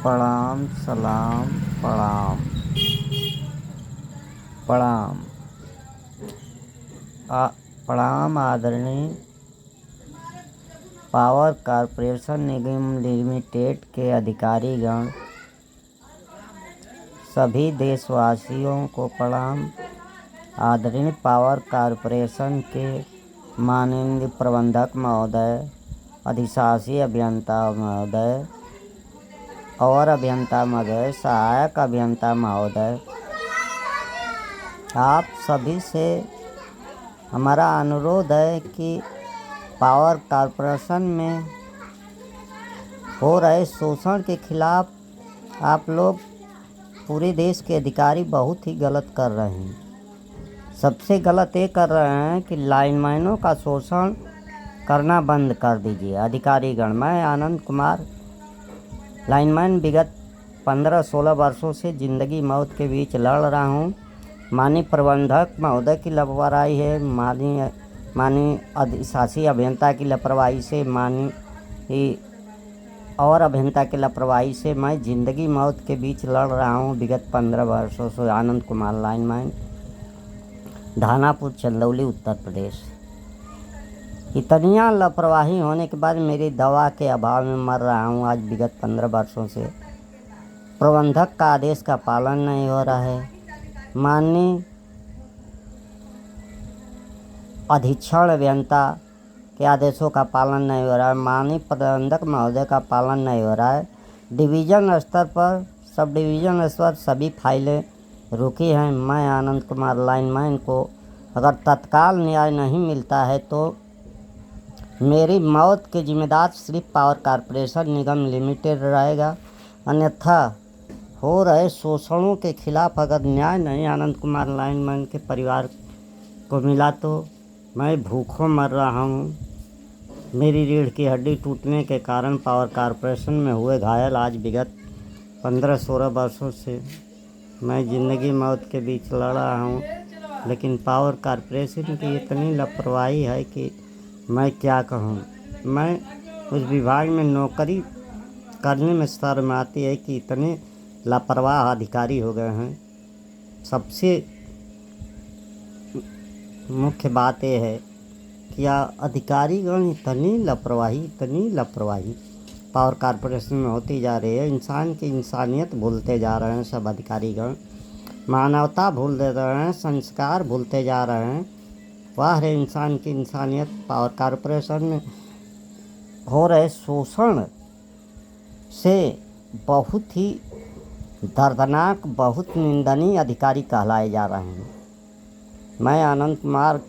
प्रणाम, सलाम, प्रणाम, प्रणाम। प्रणाम आदरणीय पावर कॉर्पोरेशन निगम लिमिटेड के अधिकारीगण, सभी देशवासियों को प्रणाम। आदरणीय पावर कॉर्पोरेशन के माननीय प्रबंधक महोदय, अधिशासी अभियंता महोदय और अभियंता महोदय, सहायक अभियंता महोदय, आप सभी से हमारा अनुरोध है कि पावर कॉर्पोरेशन में हो रहे शोषण के खिलाफ आप लोग पूरे देश के अधिकारी बहुत ही गलत कर रहे हैं। सबसे गलत ये कर रहे हैं कि लाइनमैनों का शोषण करना बंद कर दीजिए। अधिकारीगण, मैं आनंद कुमार लाइनमैन विगत 15-16 वर्षों से ज़िंदगी मौत के बीच लड़ रहा हूँ। माननीय प्रबंधक महोदय की लापरवाही है, माननीय अधिशासी अभियंता की लापरवाही से, माननीय और अभियंता की लापरवाही से मैं ज़िंदगी मौत के बीच लड़ रहा हूँ विगत 15 वर्षों से। आनंद कुमार लाइनमैन, धानापुर, चंदौली, उत्तर प्रदेश। इतनी लापरवाही होने के बाद मेरी दवा के अभाव में मर रहा हूँ आज विगत 15 वर्षों से। प्रबंधक का आदेश का पालन नहीं हो रहा है, माननीय अधीक्षण अभियंता के आदेशों का पालन नहीं हो रहा है, माननीय प्रबंधक महोदय का पालन नहीं हो रहा है। डिवीज़न स्तर पर, सब डिवीज़न स्तर पर सभी फाइलें रुकी हैं। मैं आनंद कुमार लाइनमैन को अगर तत्काल न्याय नहीं मिलता है तो मेरी मौत के जिम्मेदार सिर्फ पावर कॉर्पोरेशन निगम लिमिटेड रहेगा। अन्यथा हो रहे शोषणों के खिलाफ अगर न्याय नहीं आनंद कुमार लाइनमैन के परिवार को मिला तो मैं भूखों मर रहा हूँ। मेरी रीढ़ की हड्डी टूटने के कारण पावर कॉर्पोरेशन में हुए घायल आज विगत 15-16 वर्षों से मैं ज़िंदगी मौत के बीच लड़ रहा हूँ। लेकिन पावर कॉर्पोरेशन की इतनी लापरवाही है कि मैं क्या कहूँ। मैं उस विभाग में नौकरी करने में शर्म आती है कि इतने लापरवाह अधिकारी हो गए हैं। सबसे मुख्य बात यह है कि अधिकारीगण इतनी लापरवाही पावर कॉर्पोरेशन में होती जा रही है। इंसान की इंसानियत भूलते जा रहे हैं सब अधिकारीगण, मानवता भूल दे रहे हैं, संस्कार भूलते जा रहे हैं। वाह रे इंसान की इंसानियत। पावर कॉर्पोरेशन में हो रहे शोषण से बहुत ही दर्दनाक, बहुत निंदनीय अधिकारी कहलाए जा रहे हैं। मैं आनंद कुमार,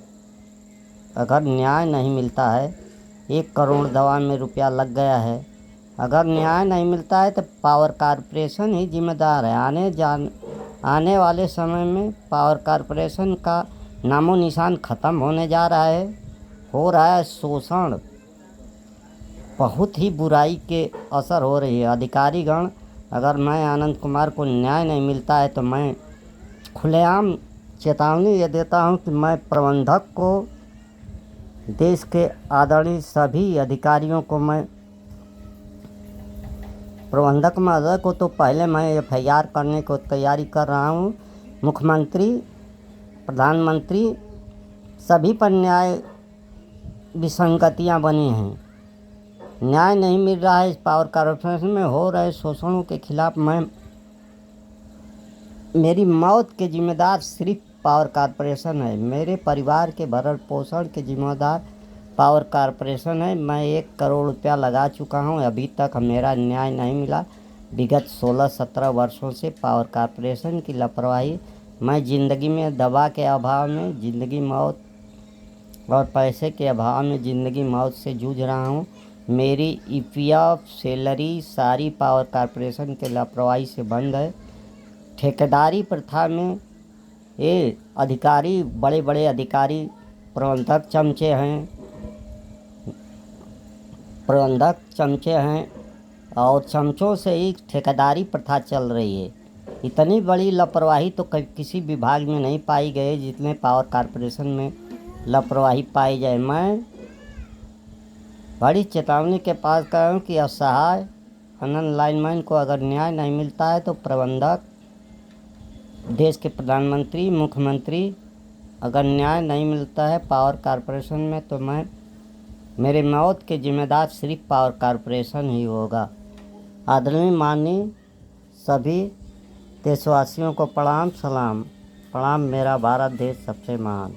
अगर न्याय नहीं मिलता है, 1 करोड़ दवा में रुपया लग गया है, अगर न्याय नहीं मिलता है तो पावर कॉर्पोरेशन ही जिम्मेदार है। आने वाले समय में पावर कॉर्पोरेशन का नामो निशान ख़त्म होने जा रहा है। हो रहा है शोषण, बहुत ही बुराई के असर हो रही है। अधिकारीगण, अगर मैं आनंद कुमार को न्याय नहीं मिलता है तो मैं खुलेआम चेतावनी ये देता हूँ कि मैं प्रबंधक को, देश के आदरणीय सभी अधिकारियों को, मैं प्रबंधक महोदय को तो पहले मैं FIR करने को तैयारी कर रहा हूँ। मुख्यमंत्री, प्रधानमंत्री, सभी पर न्याय विसंगतियाँ बनी हैं। न्याय नहीं मिल रहा है। इस पावर कॉर्पोरेशन में हो रहे शोषणों के खिलाफ मेरी मौत के जिम्मेदार सिर्फ पावर कॉर्पोरेशन है। मेरे परिवार के भरण पोषण के जिम्मेदार पावर कॉर्पोरेशन है। मैं 1 करोड़ रुपया लगा चुका हूँ, अभी तक मेरा न्याय नहीं मिला। विगत 16-17 वर्षों से पावर कॉर्पोरेशन की लापरवाही, मैं ज़िंदगी में दवा के अभाव में ज़िंदगी मौत और पैसे के अभाव में ज़िंदगी मौत से जूझ रहा हूँ। मेरी EPF सैलरी सारी पावर कॉर्पोरेशन के लापरवाही से बंद है। ठेकेदारी प्रथा में ये अधिकारी, बड़े बड़े अधिकारी प्रबंधक चमचे हैं और चमचों से ही ठेकेदारी प्रथा चल रही है। इतनी बड़ी लापरवाही तो किसी विभाग में नहीं पाई गई जितने पावर कॉर्पोरेशन में लापरवाही पाई जाए। मैं बड़ी चेतावनी के पास कहा हूँ कि असहाय अनंत लाइनमैन को अगर न्याय नहीं मिलता है तो प्रबंधक, देश के प्रधानमंत्री, मुख्यमंत्री, अगर न्याय नहीं मिलता है पावर कॉरपोरेशन में तो मेरे मौत के जिम्मेदार सिर्फ पावर कॉरपोरेशन ही होगा। आदरणीय माननीय सभी देशवासियों को प्रणाम सलाम। प्रणाम, मेरा भारत देश सबसे महान।